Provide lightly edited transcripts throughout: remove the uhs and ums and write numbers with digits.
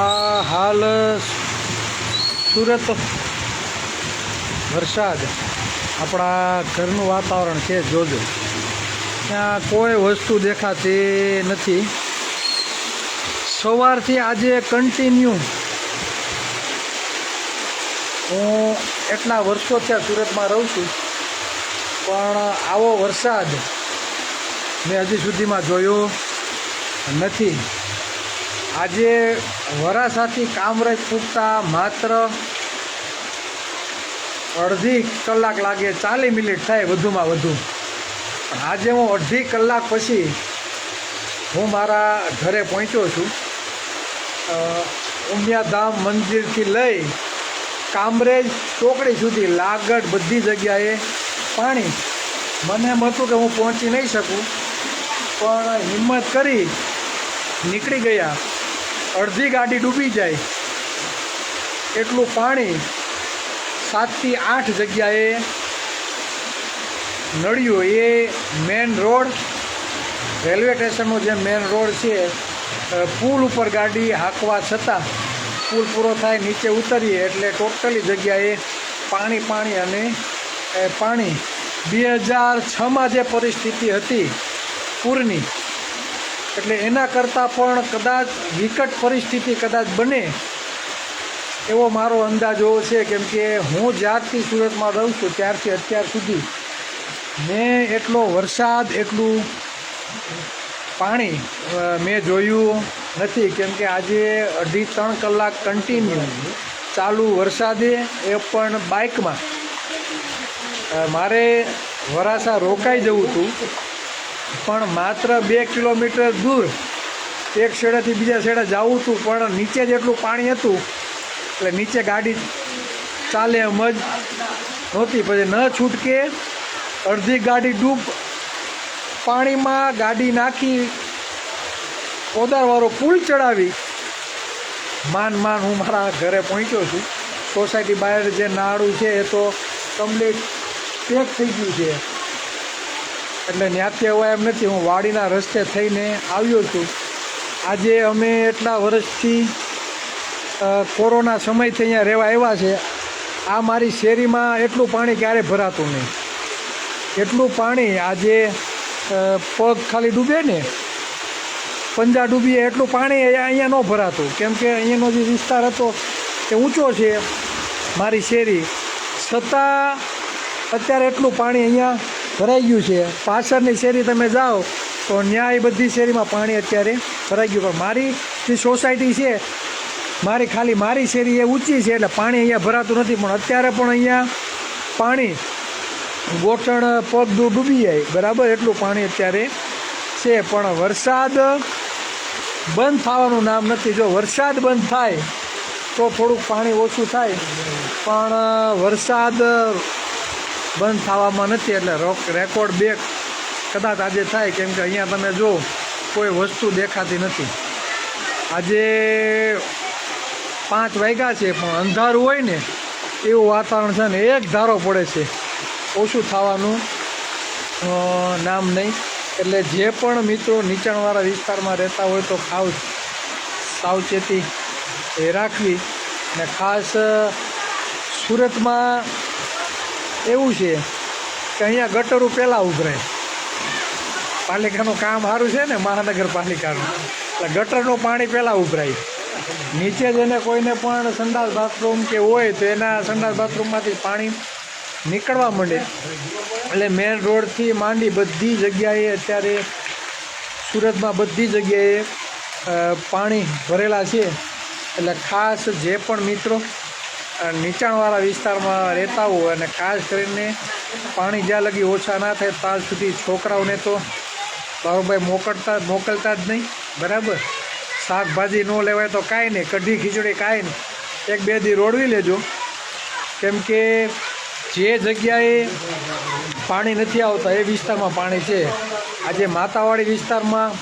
આ હાલ સુરત વરસાદ આપણા ઘરનું વાતાવરણ છે. જોજો ત્યાં કોઈ વસ્તુ દેખાતી નથી. સવારથી આજે કન્ટિન્યુ હું એટલા વર્ષો થયા સુરતમાં રહું છું, પણ આવો વરસાદ મેં હજી સુધીમાં જોયો નથી. આજે વરાસાથી કામરેજ પૂગતા માત્ર અડધી કલાક લાગે, 40 મિનિટ થાય વધુમાં વધુ. આજે હું અડધી કલાક પછી હું મારા ઘરે પહોંચ્યો છું. ઉમિયાધામ મંદિરથી લઈ કામરેજ ચોકડી સુધી લાગડ બધી જગ્યાએ પાણી. મને એમ હતું કે હું પહોંચી નહીં શકું, પણ હિંમત કરી નીકળી ગયા. અડધી ગાડી ડૂબી જાય એટલું પાણી 7 થી 8 જગ્યાએ નળ્યું. એ મેન રોડ, રેલવે સ્ટેશનનો જે મેન રોડ છે, પુલ ઉપર ગાડી હાંકવા છતાં પુલ પૂરો થાય નીચે ઉતરીએ એટલે ટોટલી જગ્યાએ પાણી અને પાણી. 2006માં જે પરિસ્થિતિ હતી પૂરની, એટલે એના કરતાં પણ કદાચ વિકટ પરિસ્થિતિ કદાચ બને એવો મારો અંદાજો છે. કેમ કે હું જ્યારથી સુરતમાં રહું છું ત્યારથી અત્યાર સુધી મેં એટલો વરસાદ, એટલું પાણી મેં જોયું નથી. કેમ કે આજે 2.5-3 કલાક કન્ટિન્યુ ચાલુ વરસાદે, એ પણ બાઇકમાં. મારે વરાસા રોકાઈ જવું હતું, પણ માત્ર 2 કિલોમીટર દૂર એક છેડેથી બીજા છેડે જવું હતું, પણ નીચે જ એટલું પાણી હતું એટલે નીચે ગાડી ચાલે એમ જ નહોતી. પછી ન છૂટકે અડધી ગાડી પાણીમાં ગાડી નાખી કોદારવાળો પુલ ચડાવી માન હું મારા ઘરે પહોંચ્યો છું. સોસાયટી બહાર જે નાળું છે એ તો કમ્પ્લીટ પેક થઈ ગયું છે, એટલે ત્યાંથી હવે એમ નથી. હું વાડીના રસ્તે થઈને આવ્યો છું. આજે અમે એટલા વર્ષથી કોરોના સમયથી અહીંયા રહેવા આવ્યા છે. આ મારી શેરીમાં એટલું પાણી ક્યારેય ભરાતું નહીં. એટલું પાણી આજે પગ ખાલી ડૂબે ને, પંજા ડૂબીએ એટલું પાણી અહીંયા ન ભરાતું. કેમ કે અહીંયાનો જે વિસ્તાર હતો એ ઊંચો છે મારી શેરી, છતાં અત્યારે એટલું પાણી અહીંયા ભરાઈ ગયું છે. પાછળની શેરી તમે જાઓ તો ન્યાય બધી શેરીમાં પાણી અત્યારે ભરાઈ ગયું. પણ મારી જે સોસાયટી છે, મારી શેરી એ ઊંચી છે એટલે પાણી અહીંયા ભરાતું નથી. પણ અત્યારે પણ અહીંયા પાણી ગોઠણ પગ ડૂબી જાય બરાબર એટલું પાણી અત્યારે છે. પણ વરસાદ બંધ થવાનું નામ નથી. જો વરસાદ બંધ થાય તો થોડુંક પાણી ઓછું થાય, પણ વરસાદ બંધ થવામાં નથી. એટલે રેકોર્ડ બ્રેક કદાચ આજે થાય. કેમ કે અહીંયા તમે જો કોઈ વસ્તુ દેખાતી નથી. આજે 5 વાગ્યા છે, પણ અંધારું હોય ને એવું વાતાવરણ છે ને એક ધારો પડે છે. ઓછું થવાનું નામ નહીં. એટલે જે પણ મિત્રો નીચાણવાળા વિસ્તારમાં રહેતા હોય તો સાવચેતી એ રાખવી. ને ખાસ સુરતમાં એવું છે કે અહીંયા ગટરું પહેલાં ઉભરાય. પાલિકાનું કામ સારું છે ને, મહાનગરપાલિકાનું, એટલે ગટરનું પાણી પહેલાં ઉભરાય. નીચે જઈને કોઈને પણ સંડાસ બાથરૂમ કે હોય તો એના સંડાસ બાથરૂમમાંથી પાણી નીકળવા માંડે. એટલે મેન રોડથી માંડી બધી જગ્યાએ અત્યારે સુરતમાં બધી જગ્યાએ પાણી ભરેલા છે. એટલે ખાસ જે પણ મિત્રો નીચાણવાળા વિસ્તારમાં રહેતા હોય, અને ખાસ કરીને પાણી જ્યાં લગી ઓછા ના થાય ત્યાં સુધી છોકરાઓને તો બાબુભાઈ મોકલતા જ નહીં બરાબર. શાકભાજી ન લેવાય તો કાંઈ નહીં, કઢી ખીચડી કાંઈ નહીં, 1-2 દી રોડવી લેજો. કેમ કે જે જગ્યાએ પાણી નથી આવતા એ વિસ્તારમાં પાણી છે. આજે માતાવાડી વિસ્તારમાં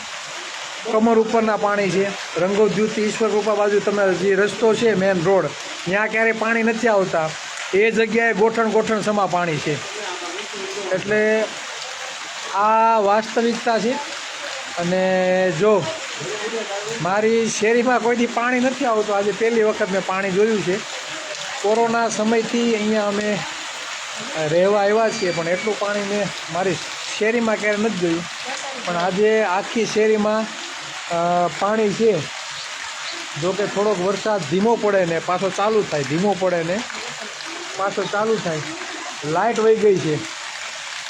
કમર ઉપરના પાણી છે. રંગોદ્યુતથી ઈશ્વરકૃપા બાજુ તમે જે રસ્તો છે મેન રોડ, ત્યાં ક્યારેય પાણી નથી આવતા. એ જગ્યાએ ગોઠણ સમા પાણી છે. એટલે આ વાસ્તવિકતા છે. અને જો મારી શેરીમાં કોઈથી પાણી નથી આવતું. આજે પહેલી વખત મેં પાણી જોયું છે. કોરોના સમયથી અહીંયા અમે રહેવા આવ્યા છીએ, પણ એટલું પાણી મેં મારી શેરીમાં ક્યારે નથી જોયું. પણ આજે આખી શેરીમાં પાણી છે. જો કે થોડોક વરસાદ ધીમો પડે ને પાછો ચાલુ થાય, ધીમો પડે ને પાછો ચાલુ થાય. લાઇટ વહી ગઈ છે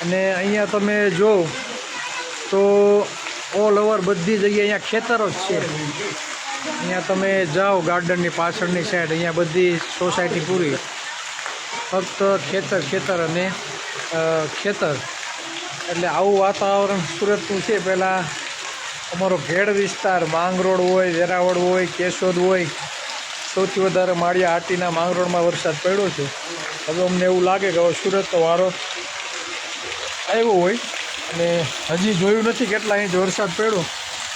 અને અહીંયા તમે જો તો ઓલ ઓવર બધી જગ્યાએ અહીંયા ખેતરો જ છે. અહીંયા તમે જાઓ ગાર્ડનની પાછળની સાઈડ, અહીંયા બધી સોસાયટી પૂરી ફક્ત ખેતર અને ખેતર. એટલે આવું વાતાવરણ સુરતનું છે. પહેલાં અમારો ઘેડ વિસ્તાર માંગરોળ હોય, વેરાવળ હોય, કેશોદ હોય, સૌથી વધારે માળિયા હાટીના માંગરોળમાં વરસાદ પડ્યો છે. હવે અમને એવું લાગે કે હવે સુરતનો વારો આવ્યો હોય. અને હજી જોયું નથી કેટલા ઇંચ વરસાદ પડ્યો,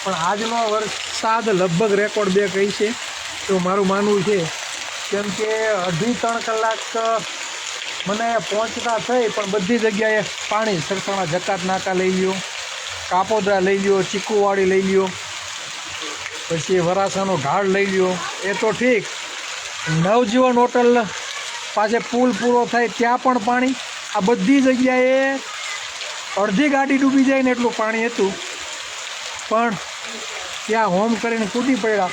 પણ આજનો વરસાદ લગભગ રેકોર્ડ બ્રેક રહી છે એવું મારું માનવું છે. કેમ કે 2.5-3 કલાક મને પહોંચતા થઈ, પણ બધી જગ્યાએ પાણી. સરસાણા જકાત નાકા લઈ લ્યો, કાપોદરા લઈ લ્યો, ચીકુવાડી લઈ લ્યો, પછી વરાસાનો ઢાળ લઈ લ્યો, એ તો ઠીક. નવજીવન હોટલ પાસે પુલ પૂરો થાય ત્યાં પણ પાણી. આ બધી જગ્યાએ અડધી ગાડી ડૂબી જાય ને એટલું પાણી હતું. પણ ત્યાં હોમ કરીને કૂદી પડ્યા.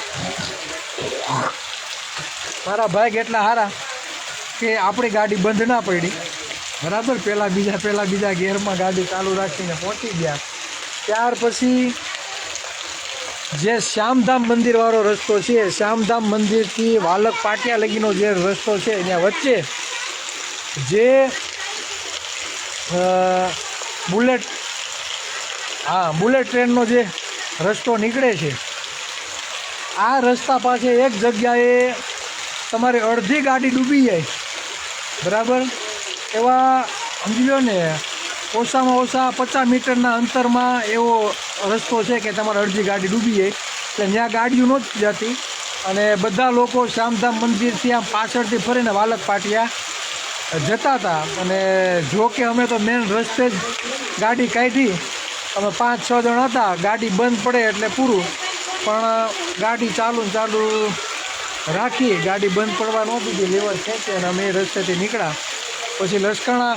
મારા ભાઈ કેટલા સારા કે આપણી ગાડી બંધ ના પડી, બરાબર. પહેલાં બીજા ગેરમાં ગાડી ચાલુ રાખીને પહોંચી ગયા. ત્યાર પછી જે શ્યામધામ મંદિરવાળો રસ્તો છે, શ્યામધામ મંદિરથી વાલક પાટિયા લગીનો જે રસ્તો છે, ત્યાં વચ્ચે જે બુલેટ ટ્રેનનો જે રસ્તો નીકળે છે, આ રસ્તા પાસે એક જગ્યાએ તમારી અડધી ગાડી ડૂબી જાય, બરાબર. એવા સમજી લો ને, ઓછામાં ઓછા 50 મીટરના અંતરમાં એવો રસ્તો છે કે તમારી અડધી ગાડી ડૂબી જાય. એટલે ત્યાં ગાડીઓ નહોતી જતી અને બધા લોકો શ્યામધામ મંદિરથી આમ પાછળથી ફરીને વાલક પાટિયા જતા હતા. અને જો કે અમે તો મેન રસ્તે જ ગાડી કાઢી. અમે 5-6 જણ હતા. ગાડી બંધ પડે એટલે પૂરું, પણ ગાડી ચાલુ રાખી. ગાડી બંધ પડવા નહોતી દીધી, લેવર ખેંચે અને અમે એ રસ્તેથી નીકળ્યા. પછી લસકાણા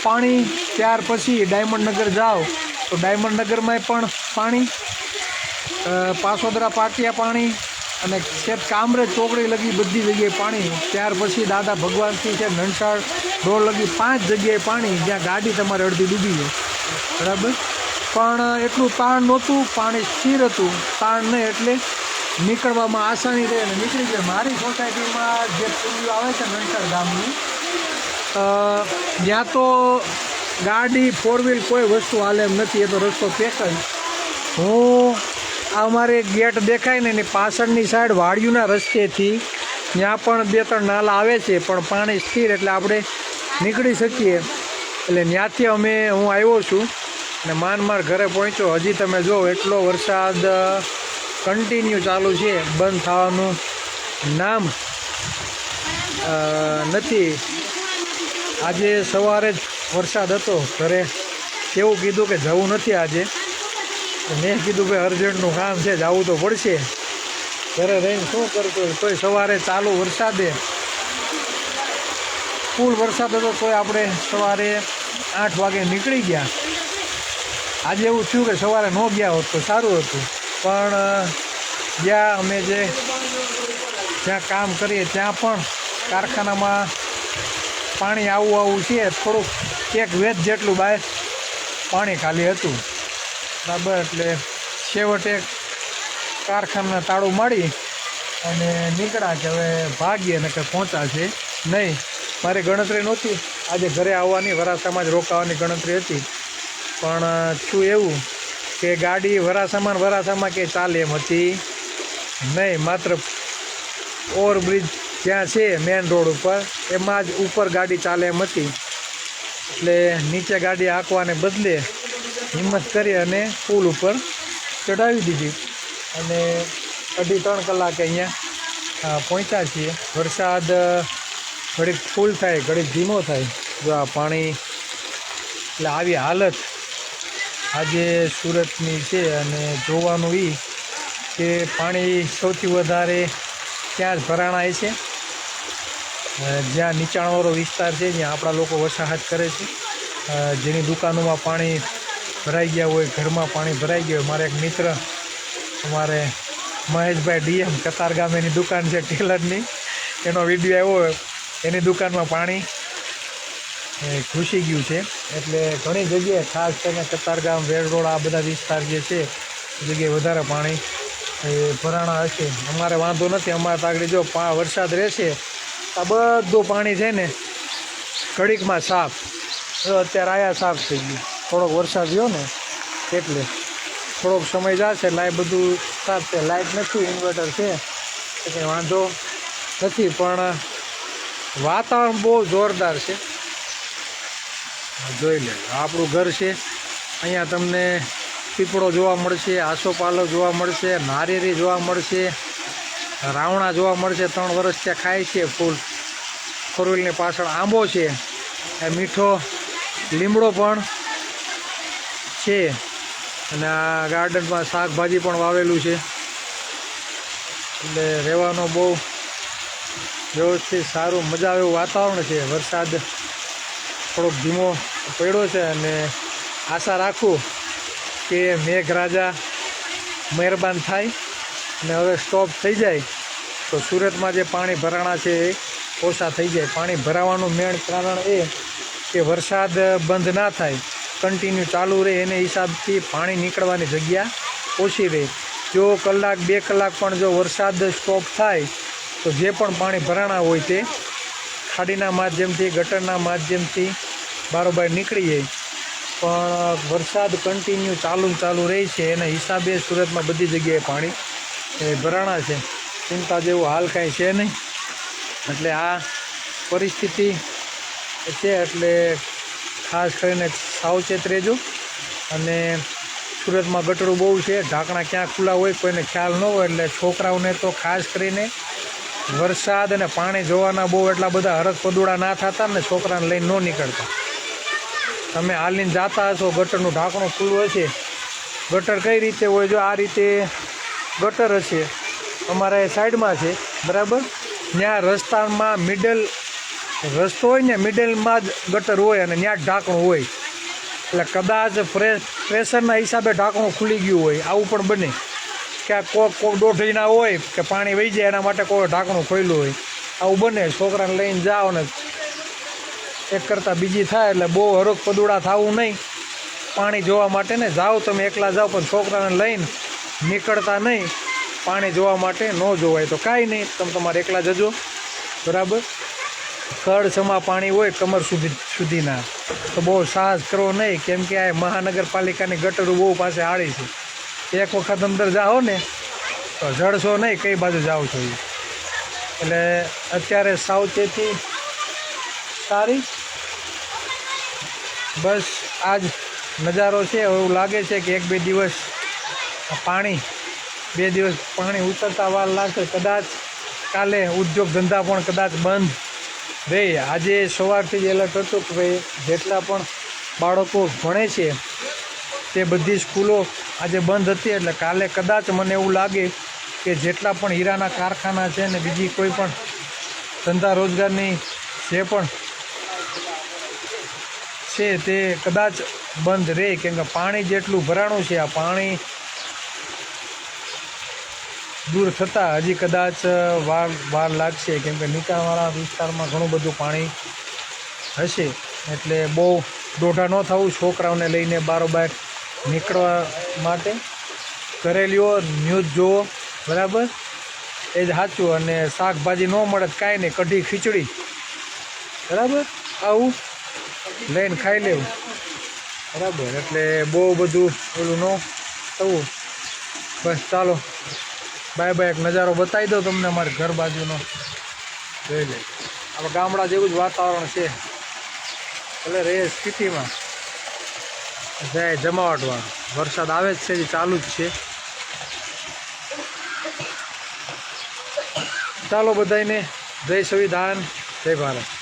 પાણી. ત્યાર પછી ડાયમંડનગર જાઓ તો ડાયમંડનગરમાં પણ પાણી, પાસોદરા પાટિયા પાણી, અને છેક કામરેજ ચોકડી લગી બધી જગ્યાએ પાણી. ત્યાર પછી દાદા ભગવાનથી છે નનસાળ રોડ લગી 5 જગ્યાએ પાણી, જ્યાં ગાડી તમારે અડધી ડૂબી છે, બરાબર. પણ એટલું તાણ નહોતું, પાણી સ્થિર હતું. તાણ નહીં એટલે નીકળવામાં આસાની રહે અને નીકળી જાય. મારી સોસાયટીમાં જે પુલિયો આવે છે નનસાળ ગામની, ત્યાં તો ગાડી 4 વ્હીલ કોઈ વસ્તુ હાલે એમ નથી. એ તો રસ્તો પેક જ. હું અમારે ગેટ દેખાય ને એની પાછળની સાઈડ વાડિયુંના રસ્તેથી ત્યાં પણ 2-3 નાલા આવે છે, પણ પાણી સ્થિર એટલે આપણે નીકળી શકીએ. એટલે ત્યાંથી હું આવ્યો છું અને માર ઘરે પહોંચ્યો. હજી તમે જો એટલો વરસાદ કન્ટિન્યુ ચાલુ છે, બંધ થવાનું નામ નથી. આજે સવારે જ વરસાદ હતો. ઘરે કેવું કીધું કે જવું નથી આજે. મેં કીધું ભાઈ અર્જન્ટનું કામ છે, જવું તો પડશે. ઘરે રહીને શું કરતો, તોય સવારે ચાલુ વરસાદે, ફૂલ વરસાદ હતો તોય આપણે સવારે 8 વાગે નીકળી ગયા. આજે એવું થયું કે સવારે ન ગયા હોત તો સારું હતું, પણ જ્યાં અમે જ્યાં કામ કરીએ ત્યાં પણ કારખાનામાં પાણી આવું છે. થોડુંક 1 વેધ જેટલું બહાર પાણી ખાલી હતું, બરાબર. એટલે છેવટે કારખાના તાળું મારી અને નીકળ્યા કે હવે ભાગીએ ને કંઈ પહોંચાશે નહીં. મારી ગણતરી નહોતી આજે ઘરે આવવાની, વરાસામાં જ રોકાવાની ગણતરી હતી. પણ શું એવું કે ગાડી વરાસામાં કે ચાલે એમ હતી નહીં. માત્ર ઓવરબ્રિજ જ્યાં છે મેન રોડ ઉપર, એમાં જ ઉપર ગાડી ચાલે એમ હતી. એટલે નીચે ગાડી હાંકવાને બદલે હિંમત કરી અને પુલ ઉપર ચડાવી દીધી અને 2.5-3 કલાકે અહીંયા પહોંચ્યા છીએ. વરસાદ ઘડીક ફૂલ થાય, ઘડીક ધીમો થાય. જો આ પાણી, એટલે આવી હાલત આજે સુરતની છે. અને જોવાનું એ કે પાણી સૌથી વધારે ત્યાં જ ભરાણા છે, જ્યાં નીચાણવાળો વિસ્તાર છે, જ્યાં આપણા લોકો વસાહત કરે છે, જેની દુકાનોમાં પાણી ભરાઈ ગયા હોય, ઘરમાં પાણી ભરાઈ ગયા હોય. મારા એક મિત્ર અમારે મહેશભાઈ ડીએમ કતારગામ એની દુકાન છે ટેલરની, એનો વિડીયો આવ્યો, એની દુકાનમાં પાણી ઘૂસી ગયું છે. એટલે ઘણી જગ્યાએ ખાસ કરીને કતારગામ, વેરડોળ આ બધા વિસ્તાર જે છે એ જગ્યાએ વધારે પાણી ભરાણા હશે. અમારે વાંધો નથી, અમારે તો આગળ જો વરસાદ રહેશે આ બધું પાણી છે ને ઘડીકમાં સાફ. અત્યારે આયા સાફ થઈ ગયું, થોડોક વરસાદ થયો ને એટલે થોડોક સમય જશે એટલે આ બધું સાફ છે. લાઇટ નથી, ઇન્વર્ટર છે એટલે વાંધો નથી, પણ વાતાવરણ બહુ જોરદાર છે. જોઈ લે, આપણું ઘર છે, અહીંયા તમને પીપળો જોવા મળશે, આસોપાલવ જોવા મળશે, નારિયેરી જોવા મળશે, રાવણા જોવા મળશે. 3 વર્ષ ત્યાં ખાય છે ફૂલ. ફોરવ્હીલની પાછળ આંબો છે, મીઠો લીમડો પણ છે, અને આ ગાર્ડનમાં શાકભાજી પણ વાવેલું છે. એટલે રહેવાનું બહુ વ્યવસ્થિત સારું મજા આવે એવું વાતાવરણ છે. વરસાદ થોડોક ધીમો પડ્યો છે અને આશા રાખું કે મેઘરાજા મહેરબાન થાય અને હવે સ્ટોપ થઈ જાય તો સુરતમાં જે પાણી ભરાણા છે એ ઓછા થઈ જાય. પાણી ભરાવાનું મેઇન કારણ એ કે વરસાદ બંધ ના થાય, કન્ટિન્યુ ચાલુ રહે, એને હિસાબથી પાણી નીકળવાની જગ્યા ઓછી રહે. જો કલાક 2 કલાક પણ જો વરસાદ સ્ટોપ થાય તો જે પણ પાણી ભરાણા હોય તે ખાડીના માધ્યમથી, ગટરના માધ્યમથી બારોબાર નીકળી જાય. પણ વરસાદ કન્ટિન્યુ ચાલુ રહે છે, એના હિસાબે સુરતમાં બધી જગ્યાએ પાણી ભરાણા છે. ચિંતા જેવું હાલ કાંઈ છે નહીં. એટલે આ પરિસ્થિતિ છે, એટલે ખાસ કરીને સાવચેત રહેજો. અને સુરતમાં ગટરું બહુ છે, ઢાંકણા ક્યાં ખુલ્લા હોય કોઈને ખ્યાલ ન હોય, એટલે છોકરાઓને તો ખાસ કરીને વરસાદ અને પાણી જોવાના બહુ એટલા બધા હરખ પદુડા ના થતા ને છોકરાને લઈને ન નીકળતા. તમે હાલીને જતા હશો, ગટરનું ઢાંકણું ખુલ્લું હશે. ગટર કઈ રીતે હોય? જો આ રીતે ગટર હશે, અમારા એ સાઈડમાં છે બરાબર, ત્યાં રસ્તામાં રસ્તો હોય ને મિડલમાં જ ગટર હોય અને ત્યાં જ ઢાંકણું હોય. એટલે કદાચ પ્રેશરના હિસાબે ઢાંકણું ખુલી ગયું હોય, આવું પણ બને. ક્યાંક કોક દોઢીના હોય કે પાણી વહી જાય એના માટે કોઈ ઢાંકણું ખોલ્યું હોય, આવું બને. છોકરાને લઈને જાઓ ને એક કરતાં બીજી થાય, એટલે બહુ હરખ પદુડા થવું નહીં પાણી જોવા માટે ને. જાઓ તમે એકલા જાઓ, પણ છોકરાને લઈને નીકળતા નહીં. પાણી જોવા માટે ન જોવાય તો કાંઈ નહીં, તમે તમારે એકલા જજો બરાબર. કળ સમા પાણી હોય કમર સુધીના, તો બહુ સાહસ કરવો નહીં, કેમ કે આ મહાનગરપાલિકાની ગટરો બહુ પાસે આડી છે. એક વખત અંદર જાઓ ને તો જડશો નહીં કઈ બાજુ જાઓ છો. એટલે અત્યારે સાવચેતી સારી. બસ આજ નજારો છે. એવું લાગે છે કે 1-2 દિવસ પાણી ઉતરતા વાર લાગશે. કદાચ કાલે ઉદ્યોગ ધંધા પણ કદાચ બંધ રહે. આજે સવારથી જ એલર્ટ હતું કે ભાઈ જેટલા પણ બાળકો ભણે છે તે બધી સ્કૂલો આજે બંધ હતી. એટલે કાલે કદાચ મને એવું લાગે કે જેટલા પણ હીરાના કારખાના છે ને બીજી કોઈ પણ ધંધા રોજગારની જે પણ છે તે કદાચ બંધ રહે. કેમ કે પાણી જેટલું ભરાણું છે, આ પાણી દૂર થતાં હજી કદાચ વાર લાગશે. કેમ કે નીચાણવાળા વિસ્તારમાં ઘણું બધું પાણી હશે. એટલે બહુ દોઢા ન થવું છોકરાઓને લઈને બારોબાર નીકળવા માટે. કરેલીઓ ન્યૂઝ જુઓ બરાબર, એ જ સાચું. અને શાકભાજી ન મળે કાંઈ નહીં, કઢી ખીચડી બરાબર આવું લઈને ખાઈ લેવું બરાબર. એટલે બહુ બધું ઓલું ન થવું. બસ ચાલો બાય બાય. એક નજારો બતાવી દો તમને અમારે ઘર બાજુનો, જોઈ લે. આપણે ગામડા જેવું જ વાતાવરણ છે, એટલે રહે સ્થિતિમાં જાય જમાવટવાળો. વરસાદ આવે જ છે, જે ચાલુ જ છે. ચાલો બધાને જય સંવિધાન, જય ભારત.